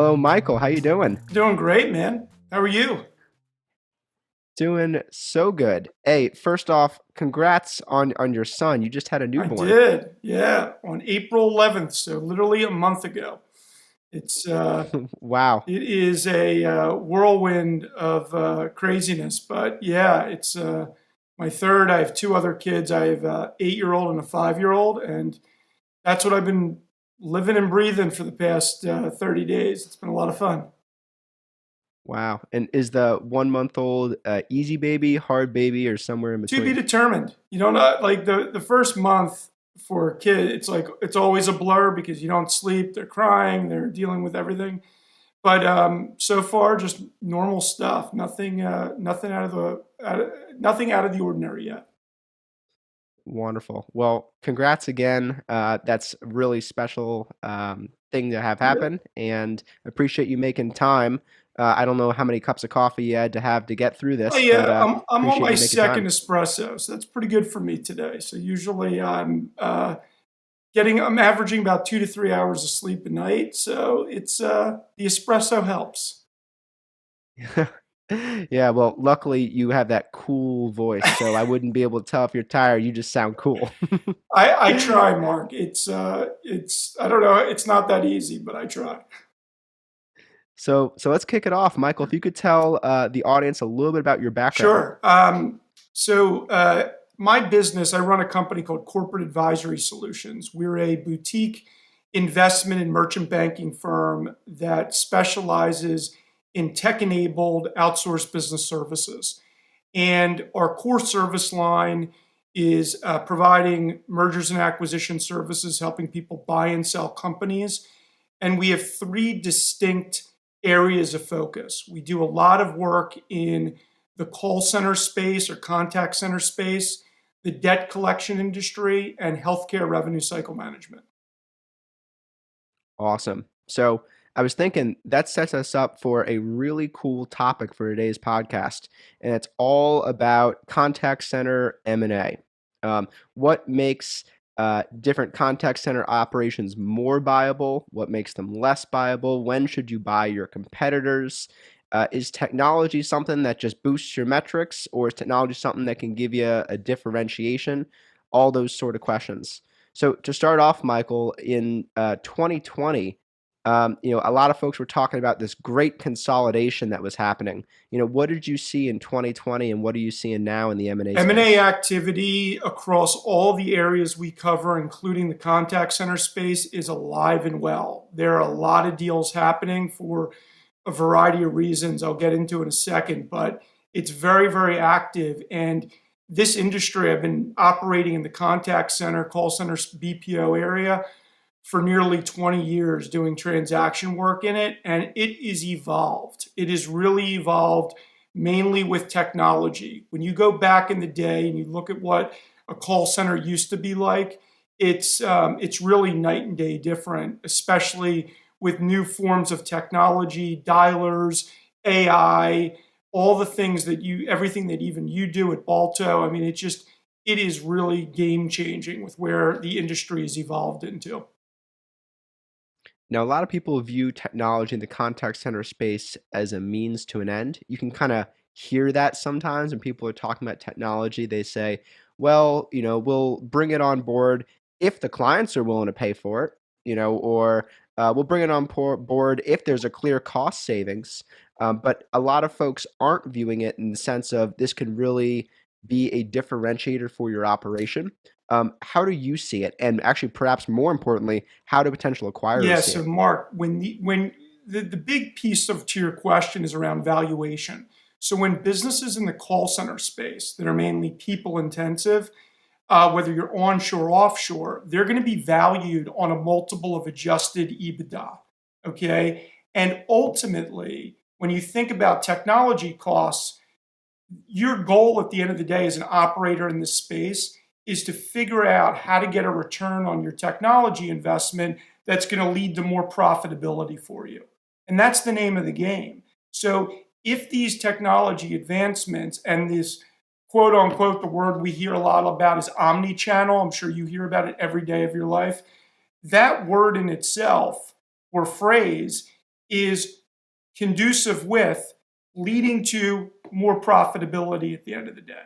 Hello, Michael. How you doing? Doing great, man. How are you? Doing so good. Hey, first off, congrats on your son. You just had a I newborn. did, yeah, on April 11th, so literally a month ago. It's Wow. it is a whirlwind of craziness, but yeah, it's my third. I have two other kids. I have an 8-year-old and a 5-year-old, and that's what I've been living and breathing for the past 30 days. It's been a lot of fun. Wow. And is the 1 month old easy baby, hard baby, or somewhere in To be between? determined. You don't know, like the first month for a kid, it's like it's always a blur because you don't sleep. They're crying. They're dealing with everything. But so far, just normal stuff. Nothing nothing out of the ordinary yet. Wonderful. Well, congrats again. That's a really special thing to have Yeah. happen, and appreciate you making time. I don't know how many cups of coffee you had to have to get through Oh this, but yeah, I'm on appreciate my you making second time. espresso, so that's pretty good for me today. So usually I'm averaging about 2 to 3 hours of sleep a night. So it's the espresso helps. Yeah, well, luckily you have that cool voice, so I wouldn't be able to tell if you're tired. You just sound cool. I try, Mark. It's I don't know. It's not that easy, but I try. So let's kick it off, Michael. If you could tell the audience a little bit about your background. Sure. My business, I run a company called Corporate Advisory Solutions. We're a boutique investment and merchant banking firm that specializes in tech-enabled outsourced business services. And our core service line is providing mergers and acquisition services, helping people buy and sell companies. And we have three distinct areas of focus. We do a lot of work in the call center space or contact center space, the debt collection industry, and healthcare revenue cycle management. Awesome. So I was thinking that sets us up for a really cool topic for today's podcast, and it's all about contact center M&A. What makes different contact center operations more viable? What makes them less viable? When should you buy your competitors? Is technology something that just boosts your metrics, or is technology something that can give you a differentiation? All those sort of questions. So to start off, Michael, in 2020, a lot of folks were talking about this great consolidation that was happening. What did you see in 2020, and what are you seeing now in the M&A M&A space? activity across all the areas we cover, including the contact center space, is alive and well. There are a lot of deals happening for a variety of reasons I'll get into in a second, but it's very, very active. And this industry, I've been operating in the contact center, call center, BPO area for nearly 20 years doing transaction work in it, and it is evolved. It has really evolved mainly with technology. When you go back in the day and you look at what a call center used to be like, it's really night and day different, especially with new forms of technology, dialers, AI, all the things that everything that even you do at Balto. I mean, it is really game changing with where the industry has evolved into. Now, a lot of people view technology in the contact center space as a means to an end. You can kind of hear that sometimes when people are talking about technology. They say, well, we'll bring it on board if the clients are willing to pay for it, or we'll bring it on board if there's a clear cost savings. But a lot of folks aren't viewing it in the sense of this could really be a differentiator for your operation. How do you see it? And actually, perhaps more importantly, how do potential acquirers Yeah, see so it? Mark, the big piece of to your question is around valuation. So when businesses in the call center space that are mainly people intensive, whether you're onshore or offshore, they're going to be valued on a multiple of adjusted EBITDA. Okay. And ultimately, when you think about technology costs, your goal at the end of the day as an operator in this space is to figure out how to get a return on your technology investment that's going to lead to more profitability for you. And that's the name of the game. So if these technology advancements and this quote unquote, the word we hear a lot about is omni-channel, I'm sure you hear about it every day of your life. That word in itself or phrase is conducive with leading to more profitability at the end of the day.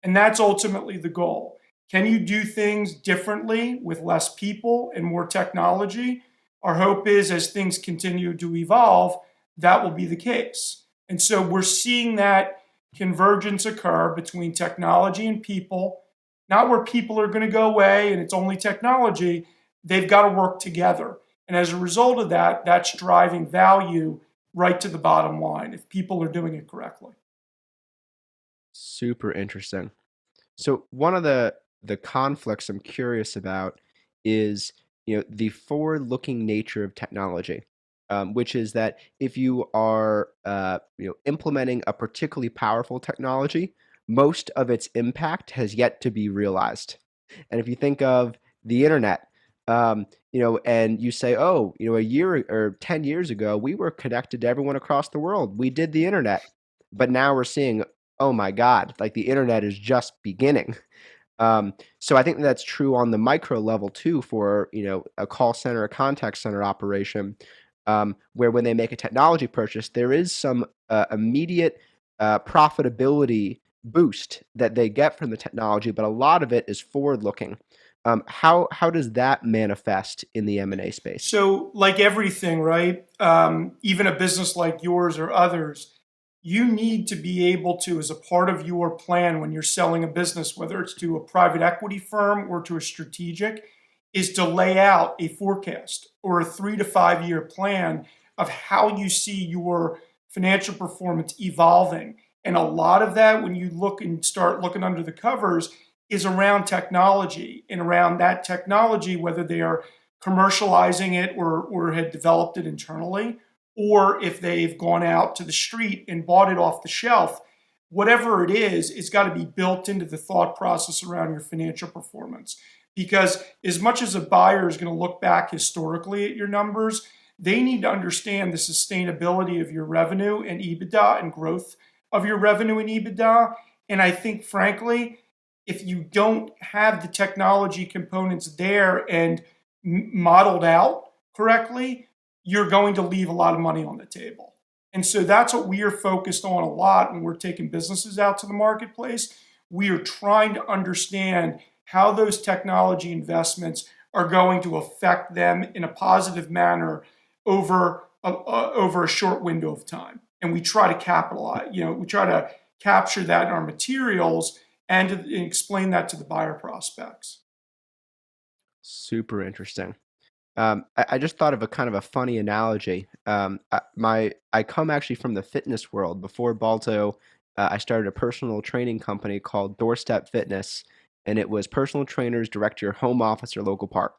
And that's ultimately the goal. Can you do things differently with less people and more technology? Our hope is as things continue to evolve, that will be the case. And so we're seeing that convergence occur between technology and people, not where people are going to go away and it's only technology. They've got to work together. And as a result of that, that's driving value right to the bottom line if people are doing it correctly. Super interesting. So one of the conflicts I'm curious about is, the forward-looking nature of technology, which is that if you are implementing a particularly powerful technology, most of its impact has yet to be realized. And if you think of the internet, and you say, oh, a year or 10 years ago, we were connected to everyone across the world. We did the internet. But now we're seeing, oh my God, like the internet is just beginning. So I think that's true on the micro level too for, a call center, a contact center operation, where when they make a technology purchase, there is some immediate profitability boost that they get from the technology, but a lot of it is forward looking. How does that manifest in the M&A space? So, like everything, right? Even a business like yours or others, you need to be able to, as a part of your plan when you're selling a business, whether it's to a private equity firm or to a strategic, is to lay out a forecast or a 3 to 5 year plan of how you see your financial performance evolving. And a lot of that, when you look and start looking under the covers, is around technology and around that technology, whether they are commercializing it or had developed it internally, or if they've gone out to the street and bought it off the shelf. Whatever it is, it's got to be built into the thought process around your financial performance. Because as much as a buyer is going to look back historically at your numbers, they need to understand the sustainability of your revenue and EBITDA and growth of your revenue and EBITDA. And I think, frankly, if you don't have the technology components there and modeled out correctly, you're going to leave a lot of money on the table. And so that's what we are focused on a lot when we're taking businesses out to the marketplace. We are trying to understand how those technology investments are going to affect them in a positive manner over a short window of time. And we try to capitalize, we try to capture that in our materials and to explain that to the buyer prospects. Super interesting. I just thought of a kind of a funny analogy. I come actually from the fitness world. Before Balto, I started a personal training company called Doorstep Fitness, and it was personal trainers direct to your home office or local park.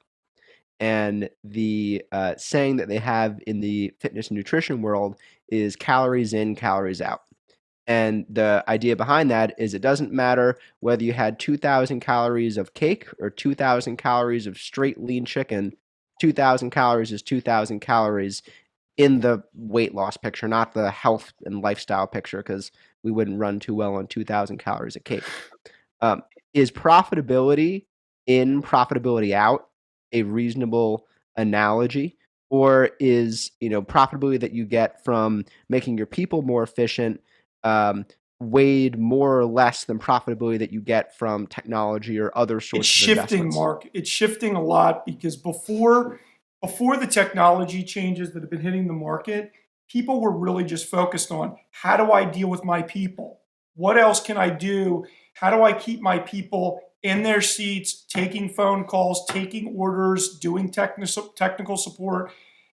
And the saying that they have in the fitness and nutrition world is calories in, calories out. And the idea behind that is it doesn't matter whether you had 2,000 calories of cake or 2,000 calories of straight lean chicken. 2,000 calories is 2,000 calories in the weight loss picture, not the health and lifestyle picture, because we wouldn't run too well on 2,000 calories of cake. Is profitability in, profitability out a reasonable analogy? Or is, profitability that you get from making your people more efficient weighed more or less than profitability that you get from technology or other It's sorts of shifting, investments? Mark. It's shifting a lot because before the technology changes that have been hitting the market, people were really just focused on how do I deal with my people? What else can I do? How do I keep my people in their seats, taking phone calls, taking orders, doing technical support?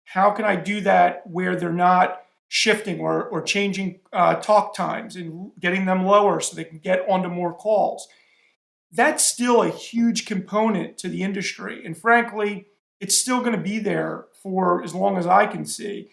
How can I do that where they're not shifting or changing talk times and getting them lower so they can get onto more calls? That's still a huge component to the industry. And frankly, it's still going to be there for as long as I can see.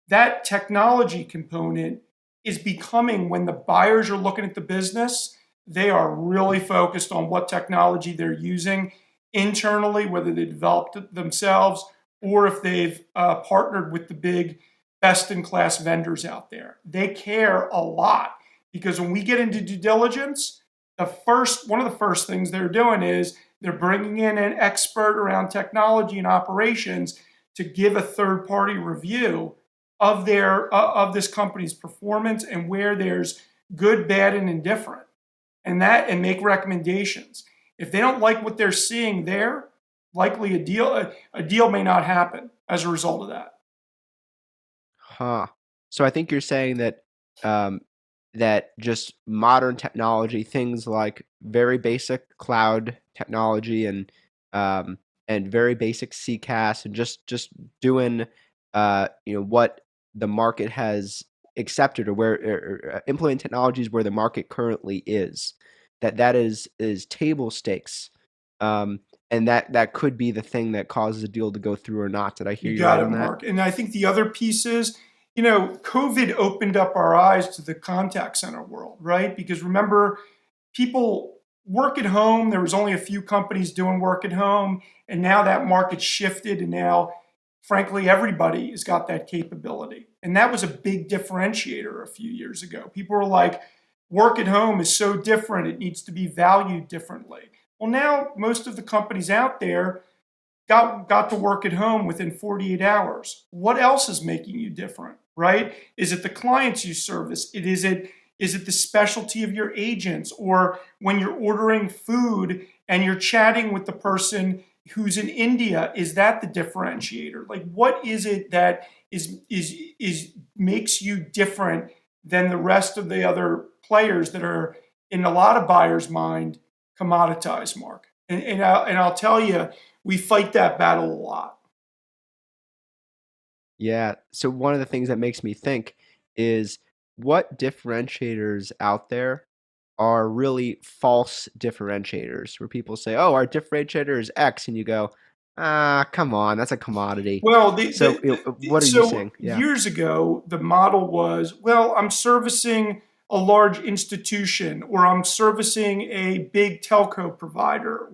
That technology component is becoming, when the buyers are looking at the business, they are really focused on what technology they're using internally, whether they developed it themselves or if they've partnered with the big best in class vendors out there. They care a lot because when we get into due diligence, one of the first things they're doing is they're bringing in an expert around technology and operations to give a third party review of this company's performance and where there's good, bad, and indifferent, and make recommendations. If they don't like what they're seeing there, likely a deal may not happen as a result of that. Huh. So I think you're saying that um, that just modern technology, things like very basic cloud technology and very basic CCaaS and just doing what the market has accepted or where implementing technologies where the market currently is, that is table stakes. Um, and that could be the thing that causes a deal to go through or not. Did I hear You you right got it, on that? Mark. And I think the other piece is, COVID opened up our eyes to the contact center world, right? Because remember, people work at home. There was only a few companies doing work at home, and now that market shifted, and now, frankly, everybody has got that capability. And that was a big differentiator a few years ago. People were like, work at home is so different; it needs to be valued differently. Well, now most of the companies out there got to work at home within 48 hours. What else is making you different, right? Is it the clients you service? Is it the specialty of your agents, or when you're ordering food and you're chatting with the person who's in India, is that the differentiator? Like, what is it that is makes you different than the rest of the other players that are, in a lot of buyers' mind, commoditized, Mark? And I'll tell you, we fight that battle a lot. Yeah. So one of the things that makes me think is what differentiators out there are really false differentiators where people say, "Oh, our differentiator is X," and you go, "Ah, come on, that's a commodity." Well, So, what are you so saying? Yeah. years ago, the model was, well, I'm servicing a large institution, or I'm servicing a big telco provider,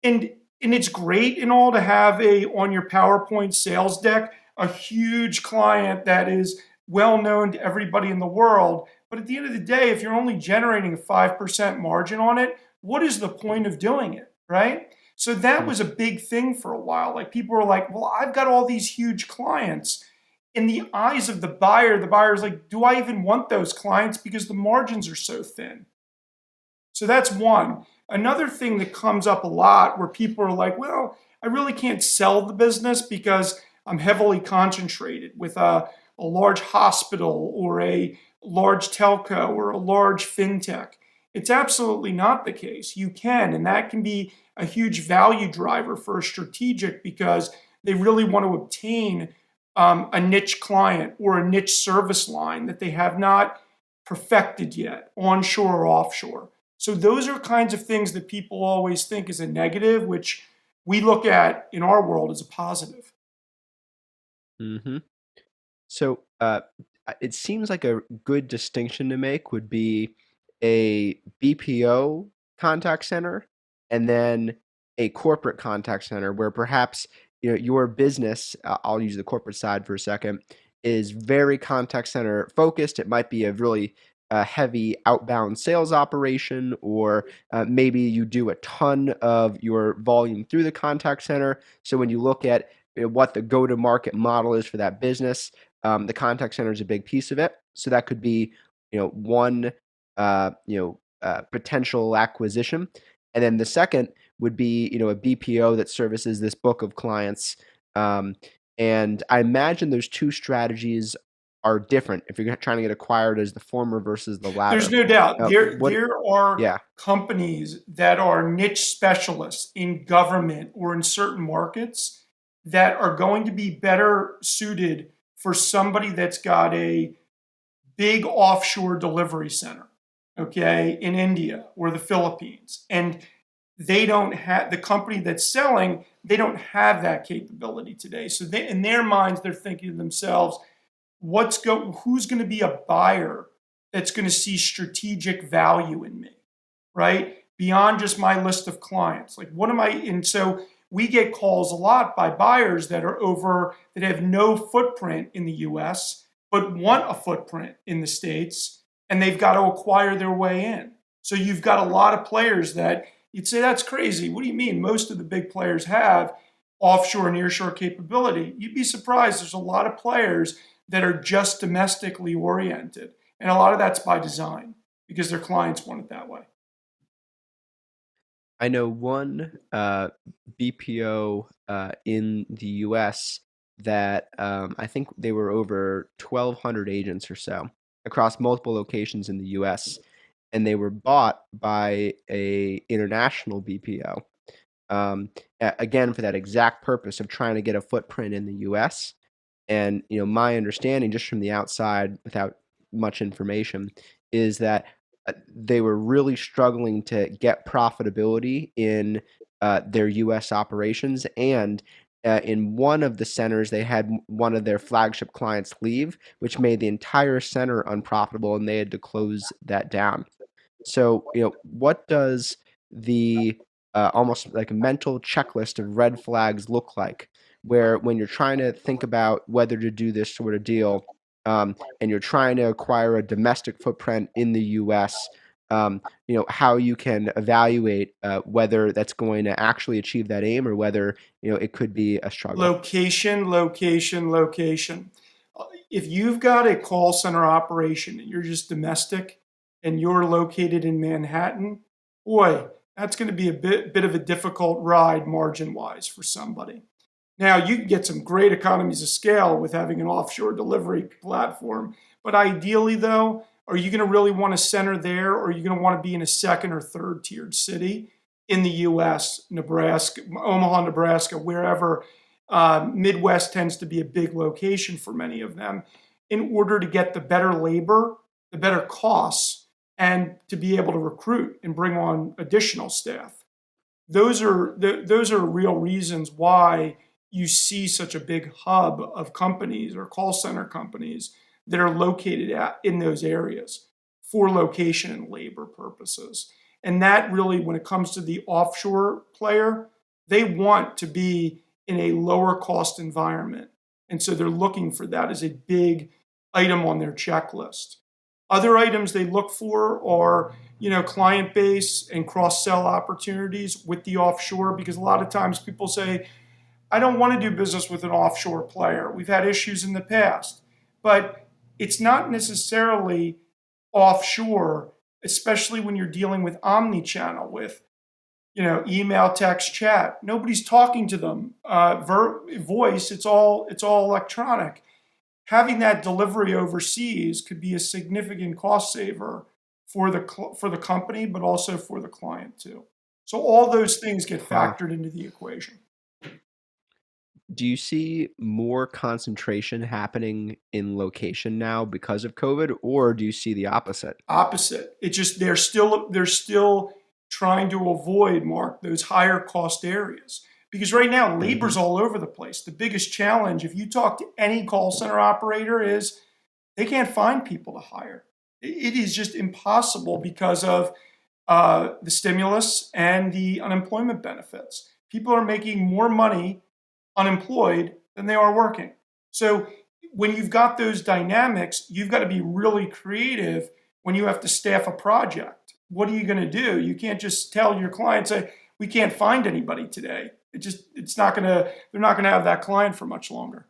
and and it's great and all to have a on your PowerPoint sales deck a huge client that is well known to everybody in the world. But at the end of the day, if you're only generating a 5% margin on it, what is the point of doing it, right? So that Hmm. was a big thing for a while. Like, people were like, well, I've got all these huge clients. In the eyes of the buyer's like, do I even want those clients because the margins are so thin? So that's one. Another thing that comes up a lot where people are like, well, I really can't sell the business because I'm heavily concentrated with a large hospital or a large telco or a large fintech. It's absolutely not the case. You can, and that can be a huge value driver for a strategic because they really want to obtain a niche client or a niche service line that they have not perfected yet, onshore or offshore. So those are kinds of things that people always think is a negative, which we look at in our world as a positive. Hmm. So, it seems like a good distinction to make would be a BPO contact center and then a corporate contact center where perhaps your business, I'll use the corporate side for a second, is very contact center focused. It might be a really heavy outbound sales operation, or maybe you do a ton of your volume through the contact center. So when you look at what the go-to-market model is for that business, the contact center is a big piece of it. So that could be, one, potential acquisition. And then the second would be, a BPO that services this book of clients. Um, and I imagine those two strategies are different if you're trying to get acquired as the former versus the There's latter. no doubt What? there are Yeah. companies that are niche specialists in government or in certain markets that are going to be better suited for somebody that's got a big offshore delivery center, okay, in India or the Philippines. And they don't have the company that's selling, they don't have that capability today. So they, in their minds, they're thinking to themselves, who's going to be a buyer that's going to see strategic value in me, right? Beyond just my list of clients. Like, what am I? And so we get calls a lot by buyers that have no footprint in the US, but want a footprint in the States, and they've got to acquire their way in. So you've got a lot of players that you'd say, that's crazy. What do you mean? Most of the big players have offshore and nearshore capability. You'd be surprised. There's a lot of players that are just domestically oriented. And a lot of that's by design because their clients want it that way. I know one BPO in the US that I think they were over 1,200 agents or so across multiple locations in the US, and they were bought by a international BPO. Again, for that exact purpose of trying to get a footprint in the US. And my understanding, just from the outside, without much information, is that they were really struggling to get profitability in their U.S. operations, and in one of the centers, they had one of their flagship clients leave, which made the entire center unprofitable, and they had to close that down. So, what does the almost like a mental checklist of red flags look like? Where when you're trying to think about whether to do this sort of deal, and you're trying to acquire a domestic footprint in the U.S., how you can evaluate whether that's going to actually achieve that aim or whether it could be a struggle. Location, location, location. If you've got a call center operation and you're just domestic and you're located in Manhattan, boy, that's going to be a bit of a difficult ride margin wise for somebody. Now, you can get some great economies of scale with having an offshore delivery platform. But ideally, though, are you going to really want to center there, or are you going to want to be in a second or third tiered city in the US, Nebraska, Omaha, Nebraska, wherever? Midwest tends to be a big location for many of them in order to get the better labor, the better costs, and to be able to recruit and bring on additional staff. Those are real reasons why you see such a big hub of companies or call center companies that are located in those areas for location and labor purposes. And that really, when it comes to the offshore player, they want to be in a lower cost environment. And so they're looking for that as a big item on their checklist. Other items they look for are, client base and cross-sell opportunities with the offshore, because a lot of times people say, I don't want to do business with an offshore player. We've had issues in the past. But it's not necessarily offshore, especially when you're dealing with omni-channel, with email, text, chat. Nobody's talking to them. Voice, it's all electronic. Having that delivery overseas could be a significant cost saver for the company, but also for the client too. So all those things get Huh. factored into the equation. Do you see more concentration happening in location now because of COVID, or do you see the opposite? Opposite. It's just they're still trying to avoid, Mark, those higher cost areas. Because right now Hmm. labor's all over the place. The biggest challenge, if you talk to any call center operator, is they can't find people to hire. It is just impossible because of the stimulus and the unemployment benefits. People are making more money unemployed than they are working. So when you've got those dynamics, you've got to be really creative when you have to staff a project. What are you going to do? You can't just tell your client, say, we can't find anybody today. It's not going to, they're not going to have that client for much longer,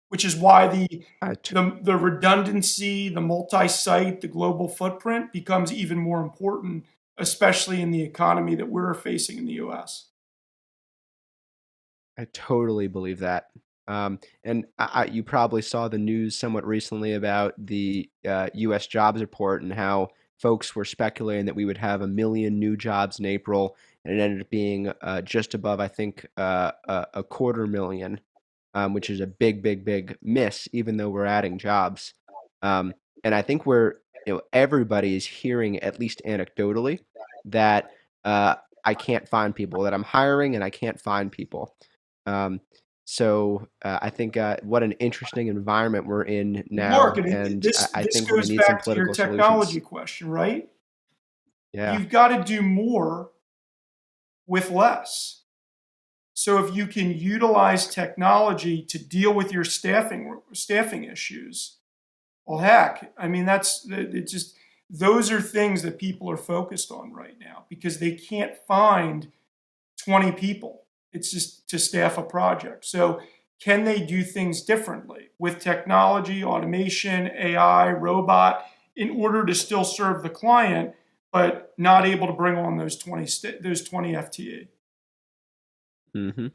which is why the I t- the redundancy, the multi-site, the global footprint becomes even more important, especially in the economy that we're facing in the US. I totally believe that. And you probably saw the news somewhat recently about the U.S. jobs report and how folks were speculating that we would have 1 million new jobs in April, and it ended up being just above, I think, a 250,000, which is a big, big, big miss, even though we're adding jobs. And I think everybody is hearing, at least anecdotally, that uh, I can't find people, that I'm hiring and I can't find people. Um, so I think what an interesting environment we're in Mark, now, and and I, this I this think we're going goes to need some back to your political technology solutions. question, right? Yeah. You've got to do more with less. So if you can utilize technology to deal with your staffing issues, well, heck, I mean that's it. Just those are things that people are focused on right now because they can't find 20 people. It's just to staff a project. So can they do things differently with technology, automation, AI, robot, in order to still serve the client, but not able to bring on those 20 FTE. Hmm.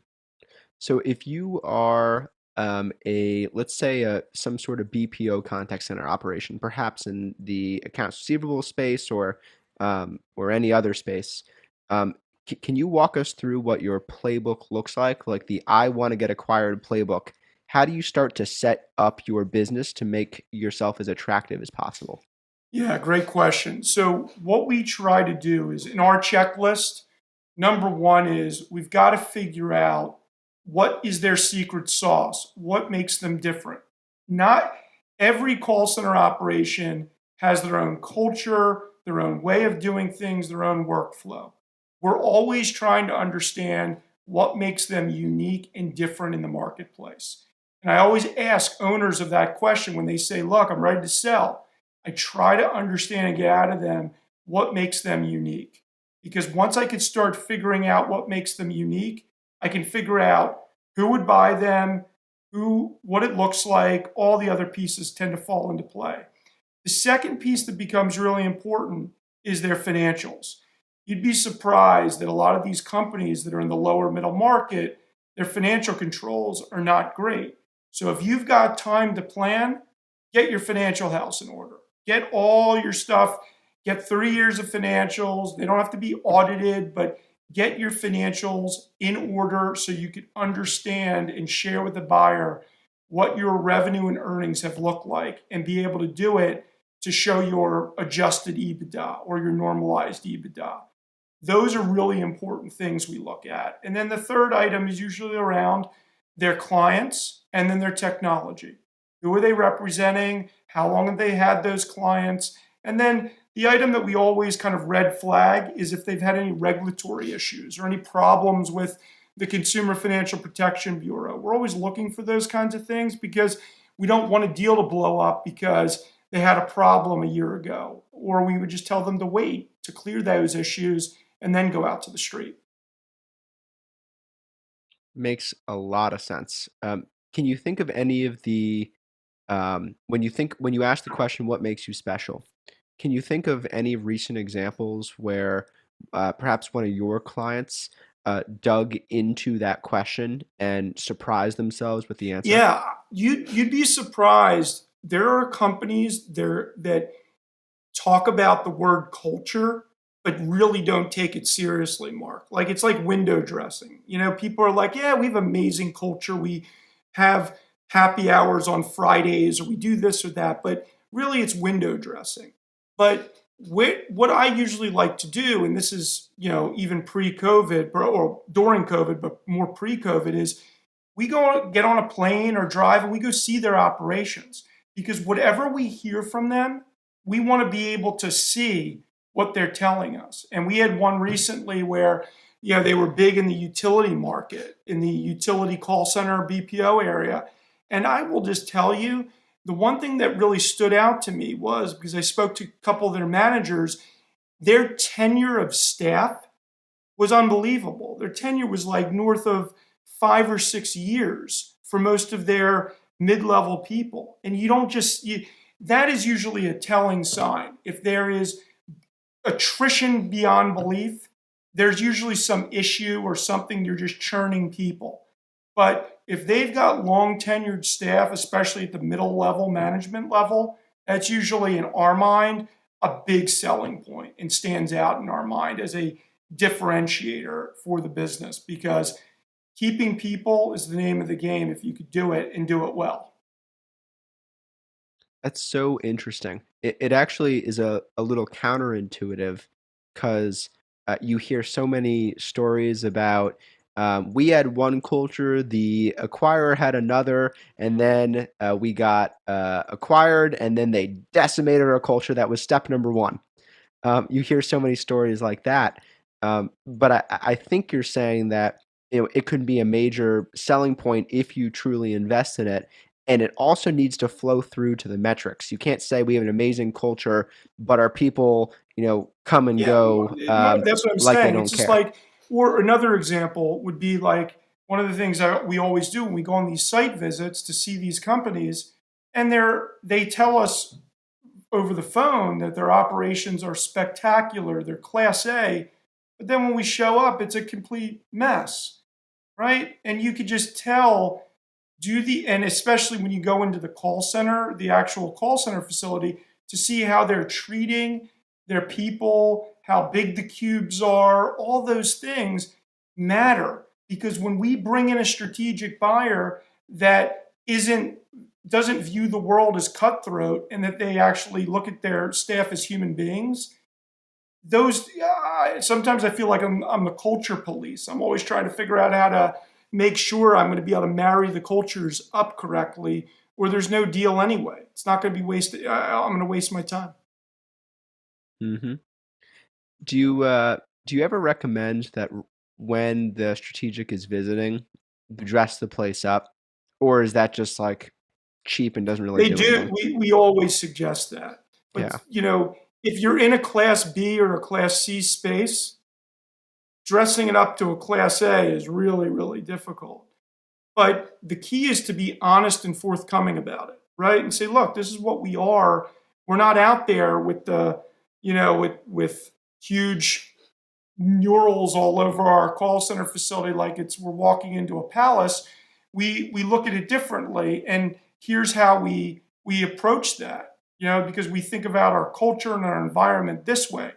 So if you are let's say some sort of BPO contact center operation, perhaps in the accounts receivable space or any other space, um, can you walk us through what your playbook looks like the I want to get acquired playbook? How do you start to set up your business to make yourself as attractive as possible? Yeah, great question. So, what we try to do is in our checklist, number one is we've got to figure out what is their secret sauce, what makes them different. Not every call center operation has their own culture, their own way of doing things, their own workflow. We're always trying to understand what makes them unique and different in the marketplace. And I always ask owners of that question when they say, look, I'm ready to sell. I try to understand and get out of them what makes them unique. Because once I can start figuring out what makes them unique, I can figure out who would buy them, what it looks like, all the other pieces tend to fall into play. The second piece that becomes really important is their financials. You'd be surprised that a lot of these companies that are in the lower middle market, their financial controls are not great. So if you've got time to plan, get your financial house in order. Get all your stuff, get 3 years of financials. They don't have to be audited, but get your financials in order so you can understand and share with the buyer what your revenue and earnings have looked like and be able to do it to show your adjusted EBITDA or your normalized EBITDA. Those are really important things we look at. And then the third item is usually around their clients and then their technology. Who are they representing? How long have they had those clients? And then the item that we always kind of red flag is if they've had any regulatory issues or any problems with the Consumer Financial Protection Bureau. We're always looking for those kinds of things because we don't want a deal to blow up because they had a problem a year ago, or we would just tell them to wait to clear those issues and then go out to the street. Makes a lot of sense. Can you think of any of the when you ask the question, what makes you special? Can you think of any recent examples where perhaps one of your clients dug into that question and surprised themselves with the answer? Yeah, you'd be surprised. There are companies there that talk about the word culture, but really don't take it seriously, Mark. Like it's like window dressing. You know, people are like, yeah, we have amazing culture. We have happy hours on Fridays, or we do this or that, but really it's window dressing. But what I usually like to do, and this is, even pre-COVID or during COVID, but more pre-COVID, is we go get on a plane or drive and we go see their operations because whatever we hear from them, we want to be able to see what they're telling us. And we had one recently where, they were big in the utility market, in the utility call center BPO area. And I will just tell you, the one thing that really stood out to me was because I spoke to a couple of their managers, their tenure of staff was unbelievable. Their tenure was like north of 5 or 6 years for most of their mid-level people. And you don't that is usually a telling sign. If there is attrition beyond belief, there's usually some issue or something, you're just churning people. But if they've got long tenured staff, especially at the middle level, management level, that's usually in our mind a big selling point and stands out in our mind as a differentiator for the business because keeping people is the name of the game if you could do it and do it well. That's so interesting. It actually is a little counterintuitive because you hear so many stories about we had one culture, the acquirer had another, and then we got acquired, and then they decimated our culture. That was step number one. You hear so many stories like that, but I think you're saying that it could be a major selling point if you truly invest in it, and it also needs to flow through to the metrics. You can't say we have an amazing culture, but our people, come and Yeah, go Mark, that's what I'm like they saying. don't It's just care. like, or another example would be like one of the things that we always do when we go on these site visits to see these companies, and they tell us over the phone that their operations are spectacular, they're class A, but then when we show up, it's a complete mess, right? And you could just tell, and especially when you go into the call center, the actual call center facility, to see how they're treating their people, how big the cubes are, all those things matter. Because when we bring in a strategic buyer that doesn't view the world as cutthroat and that they actually look at their staff as human beings, those sometimes I feel like I'm the culture police. I'm always trying to figure out how to make sure I'm going to be able to marry the cultures up correctly, or there's no deal anyway. It's not going to be wasted. I'm going to waste my time. Mm-hmm. Do you ever recommend that when the strategic is visiting, dress the place up, or is that just like cheap and doesn't really They do do. anything? We always suggest that. But Yeah. if you're in a class B or a class C space, dressing it up to a class A is really, really difficult. But the key is to be honest and forthcoming about it, right? And say, look, this is what we are. We're not out there with with huge murals all over our call center facility like we're walking into a palace. We look at it differently, and here's how we approach that. Because we think about our culture and our environment this way.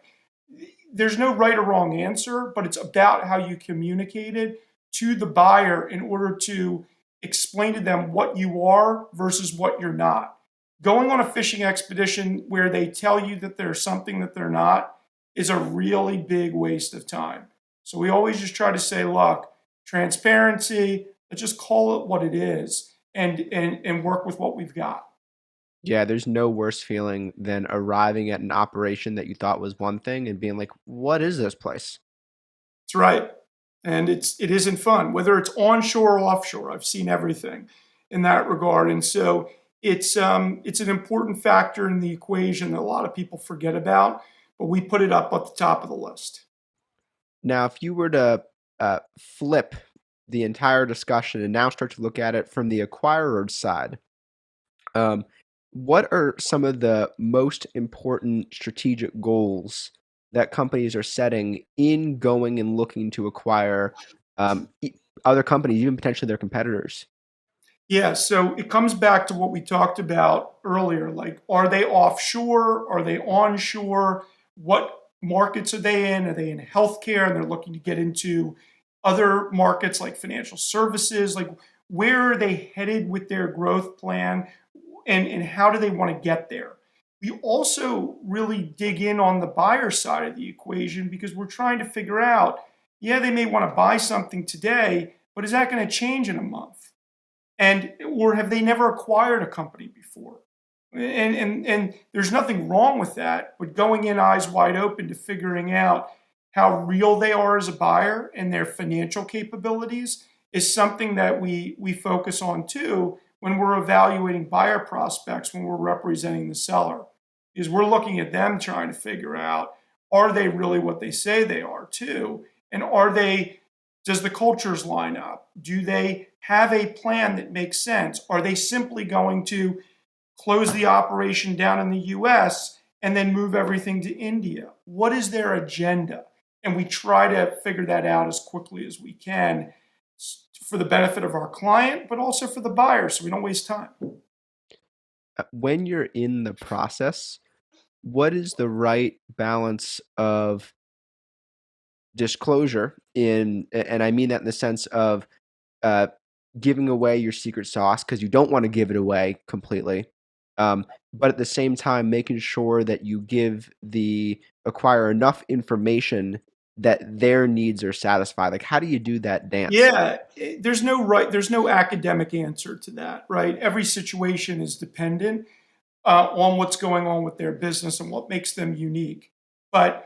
There's no right or wrong answer, but it's about how you communicate it to the buyer in order to explain to them what you are versus what you're not. Going on a fishing expedition where they tell you that there's something that they're not is a really big waste of time. So we always just try to say, look, transparency, let's just call it what it is and work with what we've got. Yeah, there's no worse feeling than arriving at an operation that you thought was one thing and being like, "What is this place?" That's right. And it isn't fun, whether it's onshore or offshore. I've seen everything in that regard. And so it's an important factor in the equation that a lot of people forget about, but we put it up at the top of the list. Now, if you were to flip the entire discussion and now start to look at it from the acquirer's side, um, what are some of the most important strategic goals that companies are setting in going and looking to acquire other companies, even potentially their competitors? Yeah, so it comes back to what we talked about earlier. Like, are they offshore? Are they onshore? What markets are they in? Are they in healthcare and they're looking to get into other markets like financial services? Like, where are they headed with their growth plan and how do they want to get there? We also really dig in on the buyer side of the equation because we're trying to figure out, yeah, they may want to buy something today, but is that going to change in a month? Or have they never acquired a company before? And there's nothing wrong with that, but going in eyes wide open to figuring out how real they are as a buyer and their financial capabilities is something that we focus on too when we're evaluating buyer prospects when we're representing the seller. Is we're looking at them trying to figure out, are they really what they say they are too? And does the cultures line up? Do they have a plan that makes sense? Are they simply going to close the operation down in the US and then move everything to India? What is their agenda? And we try to figure that out as quickly as we can for the benefit of our client, but also for the buyer so we don't waste time. When you're in the process, what is the right balance of disclosure and I mean that in the sense of uh, giving away your secret sauce because you don't want to give it away completely, but at the same time making sure that you give the acquirer enough information that their needs are satisfied. Like, how do you do that dance? Yeah, there's no academic answer to that, right? Every situation is dependent on what's going on with their business and what makes them unique. But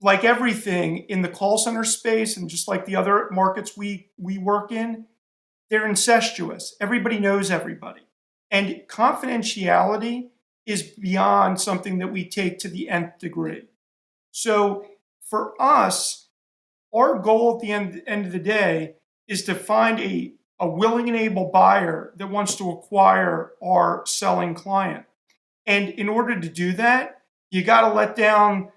like everything in the call center space and just like the other markets we work in, they're incestuous. Everybody knows everybody. And confidentiality is beyond something that we take to the nth degree. So for us, our goal at the end of the day is to find a willing and able buyer that wants to acquire our selling client. And in order to do that, you got to let down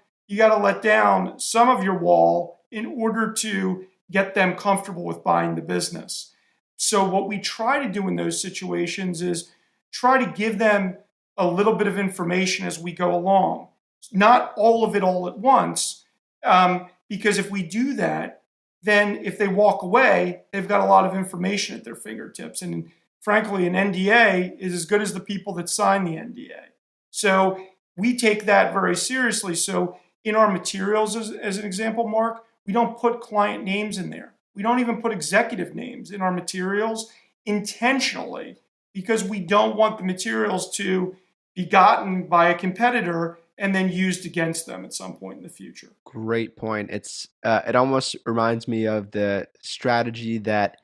some of your wall in order to get them comfortable with buying the business. So what we try to do in those situations is try to give them a little bit of information as we go along, not all of it all at once, because if we do that, then if they walk away, they've got a lot of information at their fingertips. And frankly, an NDA is as good as the people that sign the NDA. So we take that very seriously. So in our materials, as an example, Mark, we don't put client names in there. We don't even put executive names in our materials intentionally because we don't want the materials to be gotten by a competitor and then used against them at some point in the future. Great point. It almost reminds me of the strategy that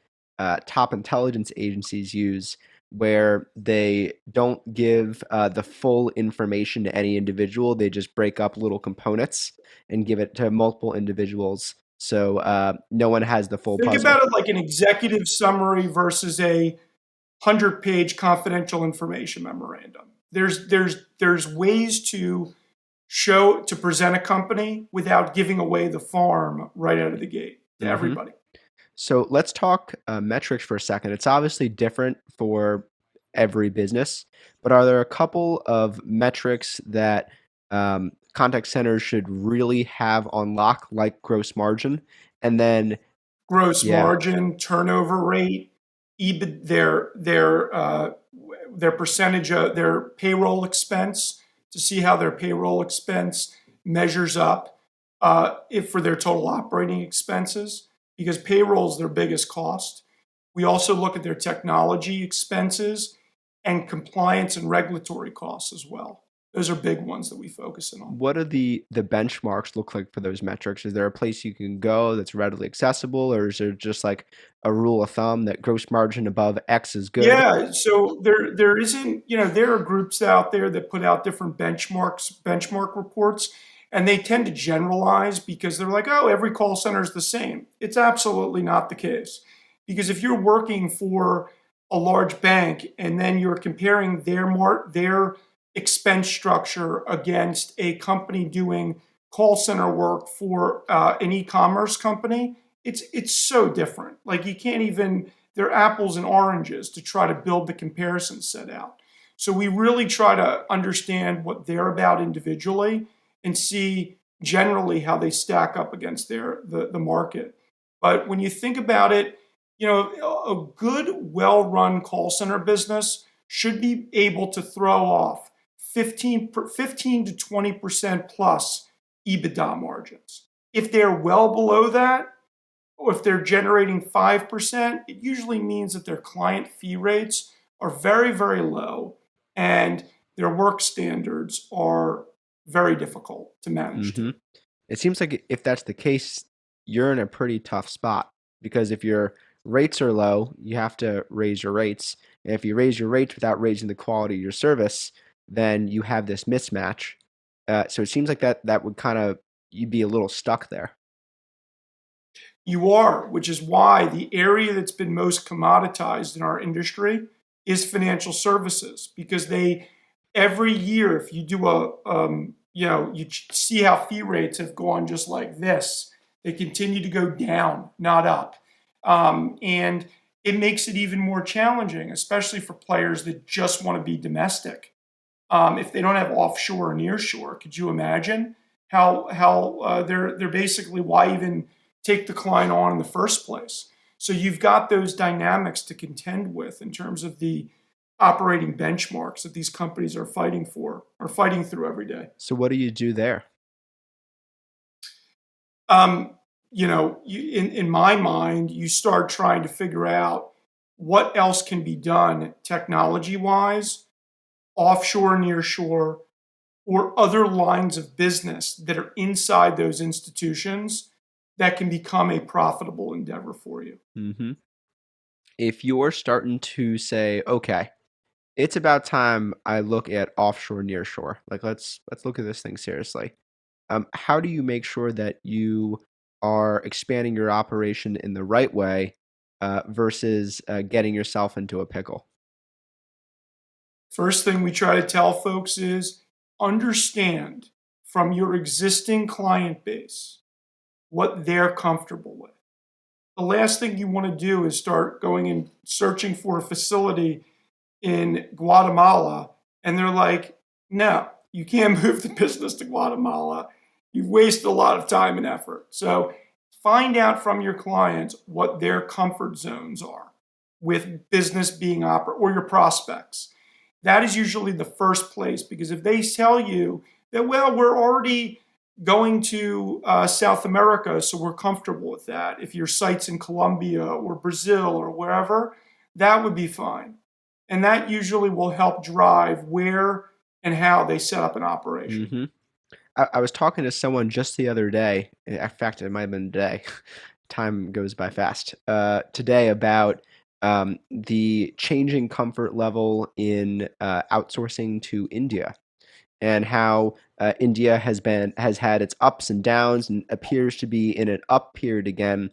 top intelligence agencies use, where they don't give the full information to any individual. They just break up little components and give it to multiple individuals, so no one has the full Think puzzle. about it like an executive summary versus a 100-page confidential information memorandum. There's ways to present a company without giving away the farm right out of the gate to hmm everybody. So let's talk metrics for a second. It's obviously different for every business, but are there a couple of metrics that contact centers should really have on lock, like gross margin? And then, Gross yeah, margin, turnover rate, EBIT, their percentage of their payroll expense, to see how their payroll expense measures up if for their total operating expenses, because payroll is their biggest cost. We also look at their technology expenses and compliance and regulatory costs as well. Those are big ones that we focus in on. what do the benchmarks look like for those metrics? Is there a place you can go that's readily accessible, or is there just like a rule of thumb that gross margin above X is good? Yeah, so there isn't, there are groups out there that put out different benchmark reports, and they tend to generalize because they're like, oh, every call center is the same. It's absolutely not the case. Because if you're working for a large bank and then you're comparing their expense structure against a company doing call center work for an e-commerce company, it's so different. Like you can't even, they're apples and oranges to try to build the comparison set out. So we really try to understand what they're about individually and see generally how they stack up against the market. But when you think about it, a good, well-run call center business should be able to throw off 15 to 20% plus EBITDA margins. If they're well below that, or if they're generating 5%, it usually means that their client fee rates are very, very low and their work standards are very difficult to manage hmm to. It seems like if that's the case, you're in a pretty tough spot, because if your rates are low, you have to raise your rates. And if you raise your rates without raising the quality of your service, then you have this mismatch. So it seems like that would kind of, you'd be a little stuck there. You are, which is why the area that's been most commoditized in our industry is financial services, because they every year, if you do you see how fee rates have gone just like this. They continue to go down, not up, and it makes it even more challenging, especially for players that just want to be domestic. If they don't have offshore or nearshore, could you imagine how they're basically, why even take the client on in the first place? So you've got those dynamics to contend with in terms of the operating benchmarks that these companies are fighting through every day. So what do you do there? In my mind, you start trying to figure out what else can be done technology wise, offshore, nearshore, or other lines of business that are inside those institutions that can become a profitable endeavor for you. hmm If you're starting to say, okay, it's about time I look at offshore, nearshore, like let's look at this thing seriously. How do you make sure that you are expanding your operation in the right way versus getting yourself into a pickle? First thing we try to tell folks is understand from your existing client base what they're comfortable with. The last thing you want to do is start going and searching for a facility in Guatemala, and they're like, no, you can't move the business to Guatemala. You've wasted a lot of time and effort. So find out from your clients what their comfort zones are with business being operated, or your prospects. That is usually the first place, because if they tell you that, well, we're already going to South America, so we're comfortable with that. If your site's in Colombia or Brazil or wherever, that would be fine. And that usually will help drive where and how they set up an operation. Hmm. I was talking to someone just the other day. In fact, it might have been today. Time goes by fast. Today about the changing comfort level in outsourcing to India, and how India has had its ups and downs and appears to be in an up period again,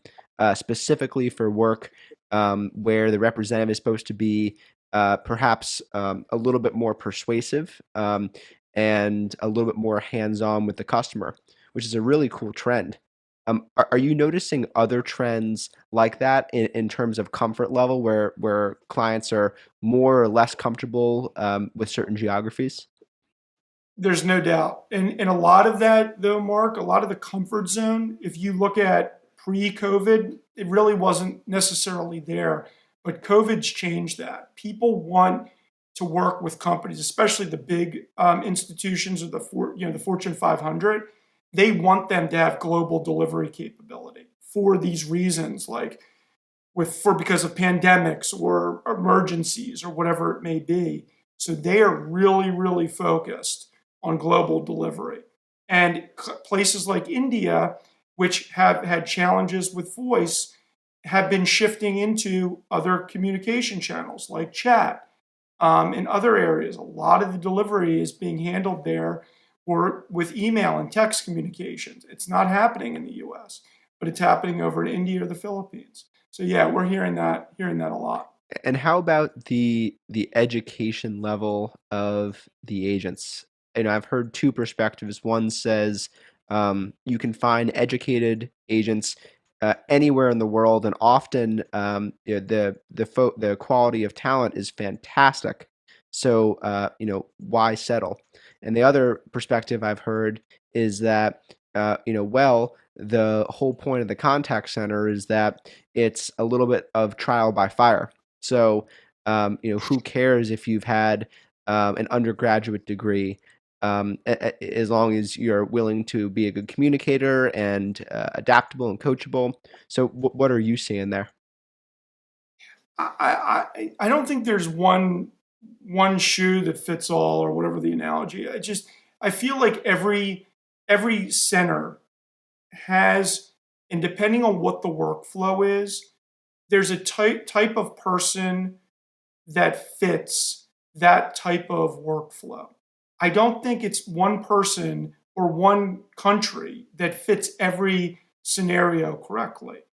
specifically for work where the representative is supposed to be perhaps a little bit more persuasive and a little bit more hands-on with the customer, which is a really cool trend. Are you noticing other trends like that in terms of comfort level, where clients are more or less comfortable with certain geographies? There's no doubt. And a lot of that, though, Mark, a lot of the comfort zone, if you look at pre COVID, it really wasn't necessarily there. But COVID's changed that. People want to work with companies, especially the big institutions or the Fortune 500. They want them to have global delivery capability for these reasons, like because of pandemics or emergencies or whatever it may be. So they are really, really focused on global delivery. And places like India, which have had challenges with voice, have been shifting into other communication channels like chat, in other areas. A lot of the delivery is being handled there, or with email and text communications. It's not happening in the US, but it's happening over in India or the Philippines. So yeah, we're hearing that a lot. And how about the education level of the agents? And I've heard two perspectives. One says you can find educated agents anywhere in the world, and often the quality of talent is fantastic. So why settle? And the other perspective I've heard is that the whole point of the contact center is that it's a little bit of trial by fire. So, who cares if you've had an undergraduate degree, as long as you're willing to be a good communicator and adaptable and coachable. So, what are you seeing there? I don't think there's one shoe that fits all, or whatever the analogy. I feel like every center has, and depending on what the workflow is, there's a type of person that fits that type of workflow. I don't think it's one person or one country that fits every scenario correctly.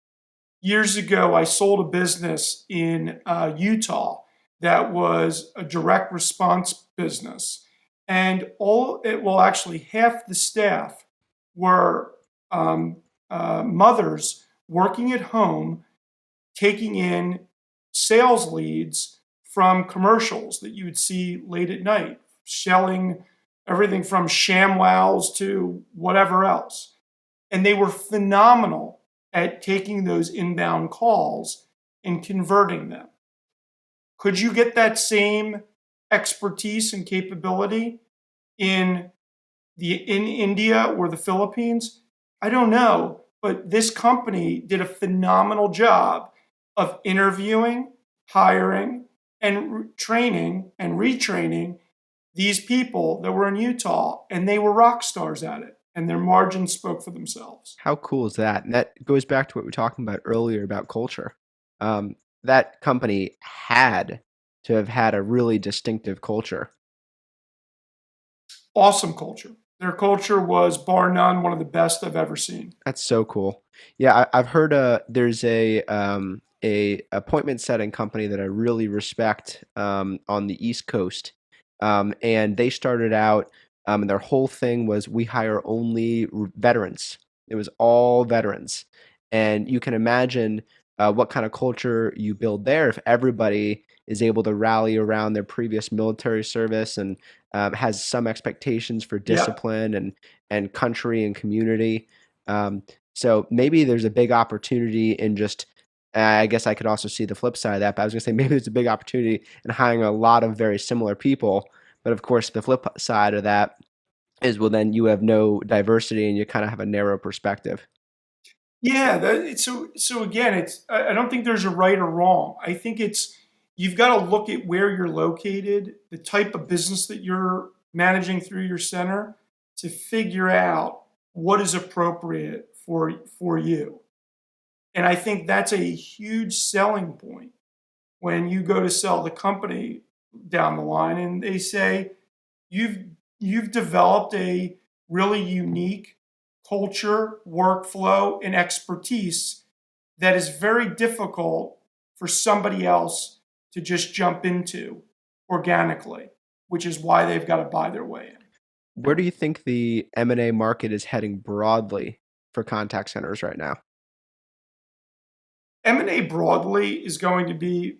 Years ago, I sold a business in Utah that was a direct response business. And actually, half the staff were mothers working at home, taking in sales leads from commercials that you would see late at night, selling everything from ShamWows to whatever else. And they were phenomenal at taking those inbound calls and converting them. Could you get that same expertise and capability in India or the Philippines? I don't know, but this company did a phenomenal job of interviewing, hiring, and training and retraining these people that were in Utah, and they were rock stars at it, and their margins spoke for themselves. How cool is that? And that goes back to what we were talking about earlier about culture. That company had to have had a really distinctive culture. Awesome culture. Their culture was bar none one of the best I've ever seen. That's so cool. Yeah, I've heard there's a a appointment setting company that I really respect on the East Coast, and they started out, and their whole thing was we hire only veterans. It was all veterans, and you can imagine what kind of culture you build there if everybody is able to rally around their previous military service and has some expectations for Yep. discipline and country and community. Um, so maybe there's a big opportunity in just. I guess I could also see the flip side of that, but I was going to say maybe there's a big opportunity in hiring a lot of very similar people. But of course, the flip side of that is, well, then you have no diversity and you kind of have a narrow perspective. Yeah, so again, I don't think there's a right or wrong. I think it's you've got to look at where you're located, the type of business that you're managing through your center to figure out what is appropriate for you. And I think that's a huge selling point when you go to sell the company down the line and they say you've you've developed a really unique culture, workflow, and expertise that is very difficult for somebody else to just jump into organically, which is why they've got to buy their way in. Where do you think the M&A market is heading broadly for contact centers right now? M&A broadly is going to be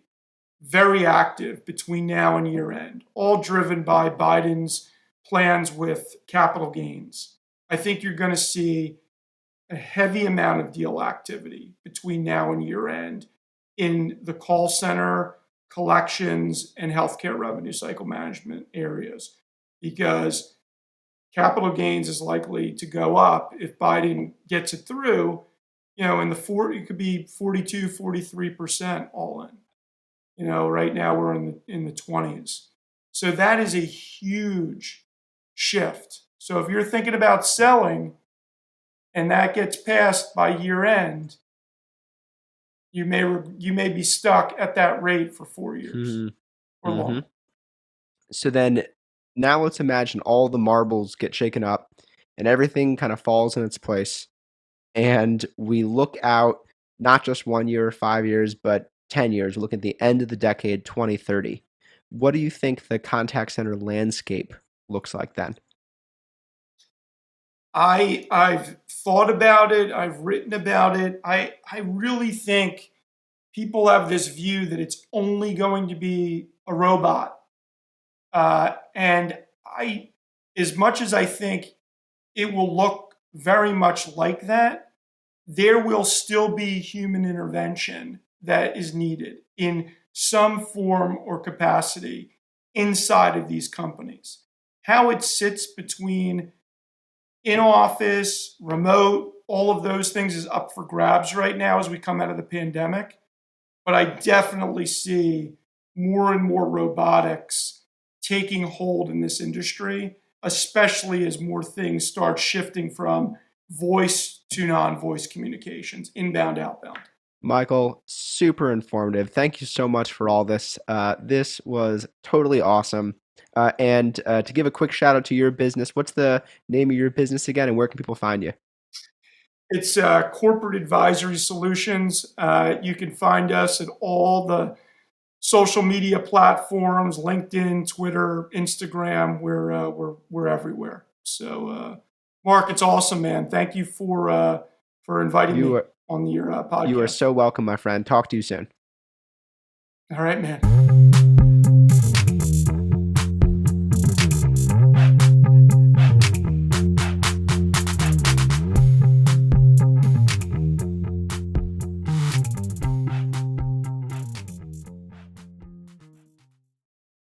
very active between now and year end, all driven by Biden's plans with capital gains. I think you're going to see a heavy amount of deal activity between now and year end in the call center, collections, and healthcare revenue cycle management areas because capital gains is likely to go up if Biden gets it through. In the it could be 42, 43% all in. Right now we're in the 20s. So that is a huge shift. So if you're thinking about selling and that gets passed by year end, you may be stuck at that rate for 4 years or Mm-hmm. longer. So then now let's imagine all the marbles get shaken up and everything kind of falls in its place. And we look out not just 1 year or 5 years, but 10 years. We look at the end of the decade, 2030. What do you think the contact center landscape looks like then? I've thought about it. I've written about it. I really think people have this view that it's only going to be a robot, and as much as I think it will look very much like that, there will still be human intervention that is needed in some form or capacity inside of these companies. How it sits between in office, remote, all of those things is up for grabs right now as we come out of the pandemic. But I definitely see more and more robotics taking hold in this industry, especially as more things start shifting from voice to non-voice communications, inbound, outbound. Michael, super informative. Thank you so much for all this. This was totally awesome. And to give a quick shout out to your business, what's the name of your business again, and where can people find you? It's Corporate Advisory Solutions. You can find us at all the social media platforms: LinkedIn, Twitter, Instagram. We're everywhere. So, Mark, it's awesome, man. Thank you for inviting You me are on your you are podcast. so welcome, my friend. Talk to you soon. All right, man.